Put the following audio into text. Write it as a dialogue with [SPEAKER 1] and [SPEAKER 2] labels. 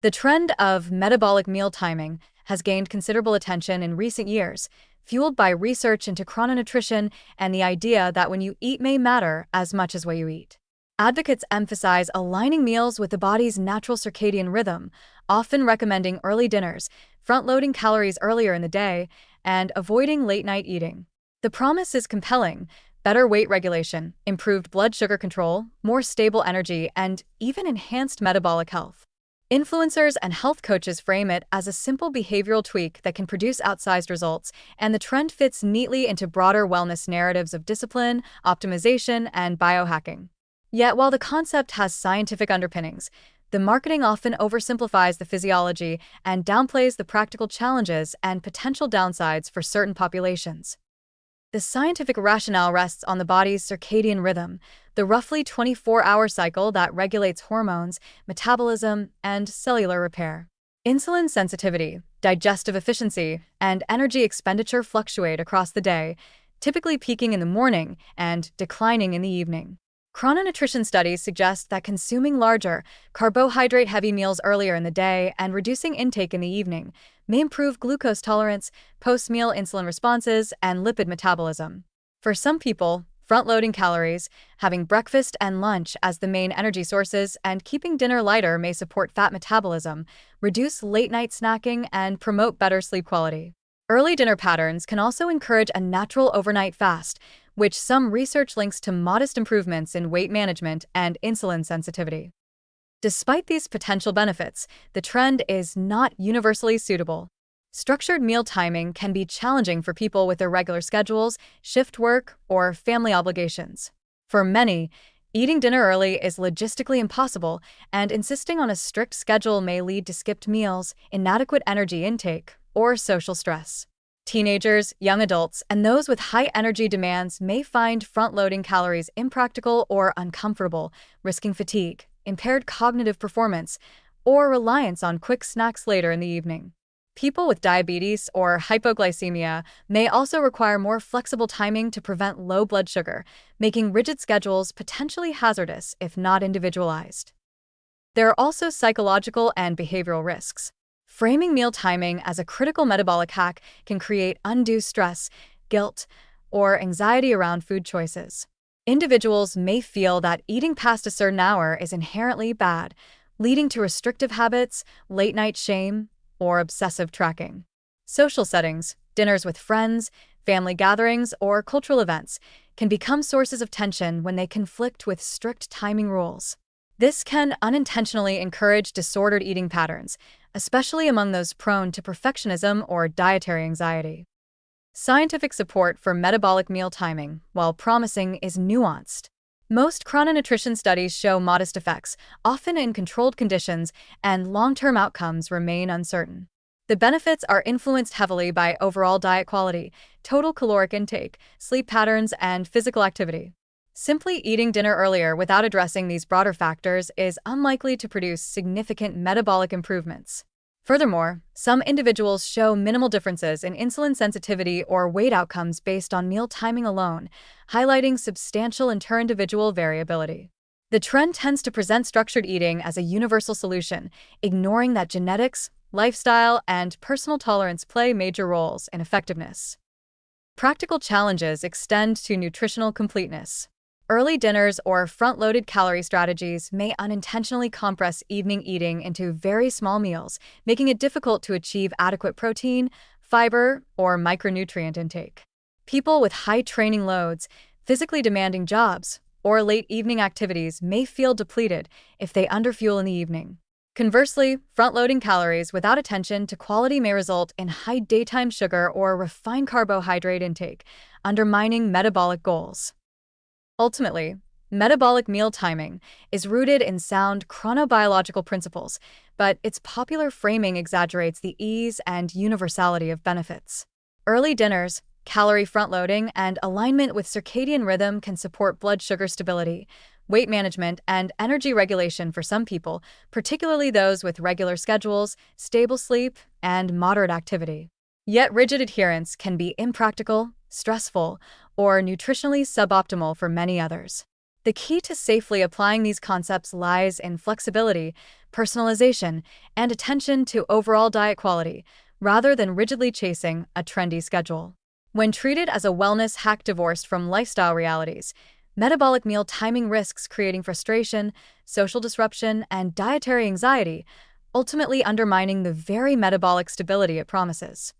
[SPEAKER 1] The trend of metabolic meal timing has gained considerable attention in recent years, fueled by research into chrononutrition and the idea that when you eat may matter as much as what you eat. Advocates emphasize aligning meals with the body's natural circadian rhythm, often recommending early dinners, front-loading calories earlier in the day, and avoiding late-night eating. The promise is compelling: better weight regulation, improved blood sugar control, more stable energy, and even enhanced metabolic health. Influencers and health coaches frame it as a simple behavioral tweak that can produce outsized results, and the trend fits neatly into broader wellness narratives of discipline, optimization, and biohacking. Yet, while the concept has scientific underpinnings, the marketing often oversimplifies the physiology and downplays the practical challenges and potential downsides for certain populations. The scientific rationale rests on the body's circadian rhythm, the roughly 24-hour cycle that regulates hormones, metabolism, and cellular repair. Insulin sensitivity, digestive efficiency, and energy expenditure fluctuate across the day, typically peaking in the morning and declining in the evening. Chrononutrition studies suggest that consuming larger, carbohydrate-heavy meals earlier in the day and reducing intake in the evening may improve glucose tolerance, post-meal insulin responses, and lipid metabolism. For some people, front-loading calories, having breakfast and lunch as the main energy sources, and keeping dinner lighter may support fat metabolism, reduce late-night snacking, and promote better sleep quality. Early dinner patterns can also encourage a natural overnight fast, which some research links to modest improvements in weight management and insulin sensitivity. Despite these potential benefits, the trend is not universally suitable. Structured meal timing can be challenging for people with irregular schedules, shift work, or family obligations. For many, eating dinner early is logistically impossible, and insisting on a strict schedule may lead to skipped meals, inadequate energy intake, or social stress. Teenagers, young adults, and those with high energy demands may find front-loading calories impractical or uncomfortable, risking fatigue, impaired cognitive performance, or reliance on quick snacks later in the evening. People with diabetes or hypoglycemia may also require more flexible timing to prevent low blood sugar, making rigid schedules potentially hazardous if not individualized. There are also psychological and behavioral risks. Framing meal timing as a critical metabolic hack can create undue stress, guilt, or anxiety around food choices. Individuals may feel that eating past a certain hour is inherently bad, leading to restrictive habits, late-night shame, or obsessive tracking. Social settings, dinners with friends, family gatherings, or cultural events can become sources of tension when they conflict with strict timing rules. This can unintentionally encourage disordered eating patterns, especially among those prone to perfectionism or dietary anxiety. Scientific support for metabolic meal timing, while promising, is nuanced. Most chrononutrition studies show modest effects, often in controlled conditions, and long-term outcomes remain uncertain. The benefits are influenced heavily by overall diet quality, total caloric intake, sleep patterns, and physical activity. Simply eating dinner earlier without addressing these broader factors is unlikely to produce significant metabolic improvements. Furthermore, some individuals show minimal differences in insulin sensitivity or weight outcomes based on meal timing alone, highlighting substantial inter-individual variability. The trend tends to present structured eating as a universal solution, ignoring that genetics, lifestyle, and personal tolerance play major roles in effectiveness. Practical challenges extend to nutritional completeness. Early dinners or front-loaded calorie strategies may unintentionally compress evening eating into very small meals, making it difficult to achieve adequate protein, fiber, or micronutrient intake. People with high training loads, physically demanding jobs, or late evening activities may feel depleted if they underfuel in the evening. Conversely, front-loading calories without attention to quality may result in high daytime sugar or refined carbohydrate intake, undermining metabolic goals. Ultimately, metabolic meal timing is rooted in sound chronobiological principles, but its popular framing exaggerates the ease and universality of benefits. Early dinners, calorie front-loading, and alignment with circadian rhythm can support blood sugar stability, weight management, and energy regulation for some people, particularly those with regular schedules, stable sleep, and moderate activity. Yet rigid adherence can be impractical, stressful, or nutritionally suboptimal for many others. The key to safely applying these concepts lies in flexibility, personalization, and attention to overall diet quality, rather than rigidly chasing a trendy schedule. When treated as a wellness hack divorced from lifestyle realities, metabolic meal timing risks creating frustration, social disruption, and dietary anxiety, ultimately undermining the very metabolic stability it promises.